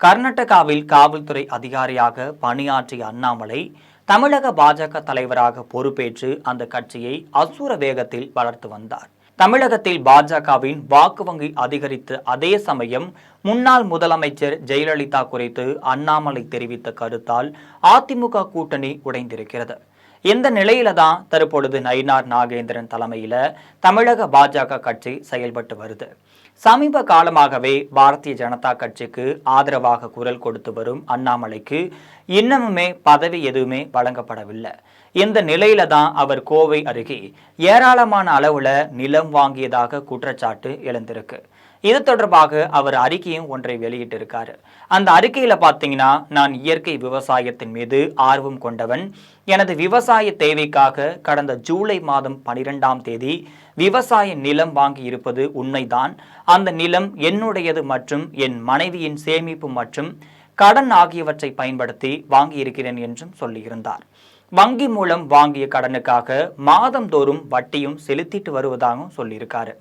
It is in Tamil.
கர்நாடகாவில் காவல்துறை அதிகாரியாக பணியாற்றிய அண்ணாமலை தமிழக பாஜக தலைவராக பொறுப்பேற்று அந்த கட்சியை அசுர வேகத்தில் வளர்த்து வந்தார். தமிழகத்தில் பாஜகவின் வாக்கு வங்கி அதிகரித்த அதே சமயம் முன்னாள் முதலமைச்சர் ஜெயலலிதா குறித்து அண்ணாமலை தெரிவித்த கருத்தால் அதிமுக கூட்டணி உடைந்திருக்கிறது. இந்த நிலையில தான் தற்பொழுது நயினார் நாகேந்திரன் தலைமையில தமிழக பாஜக கட்சி செயல்பட்டு வருது. சமீப காலமாகவே பாரதிய ஜனதா கட்சிக்கு ஆதரவாக குரல் கொடுத்து வரும் அண்ணாமலைக்கு இன்னமுமே பதவி எதுவுமே வழங்கப்படவில்லை. இந்த நிலையில தான் அவர் கோவை அருகே ஏராளமான அளவுல நிலம் வாங்கியதாக குற்றச்சாட்டு எழுந்திருக்கு. இது தொடர்பாக அவர் அறிக்கையும் ஒன்றை வெளியிட்டிருக்காரு. அந்த அறிக்கையில பாத்தீங்கன்னா, நான் இயற்கை விவசாயத்தின் மீது ஆர்வம் கொண்டவன். எனது விவசாய தேவைக்காக கடந்த ஜூலை மாதம் 12ஆம் தேதி விவசாய நிலம் வாங்கி இருப்பது உண்மைதான். அந்த நிலம் என்னுடையது மற்றும் என் மனைவியின் சேமிப்பு மற்றும் கடன் ஆகியவற்றை பயன்படுத்தி வாங்கியிருக்கிறேன் என்றும் சொல்லியிருந்தார். வங்கி மூலம் வாங்கிய கடனுக்காக மாதந்தோறும் வட்டியும் செலுத்திட்டு வருவதாகவும் சொல்லியிருக்காரு.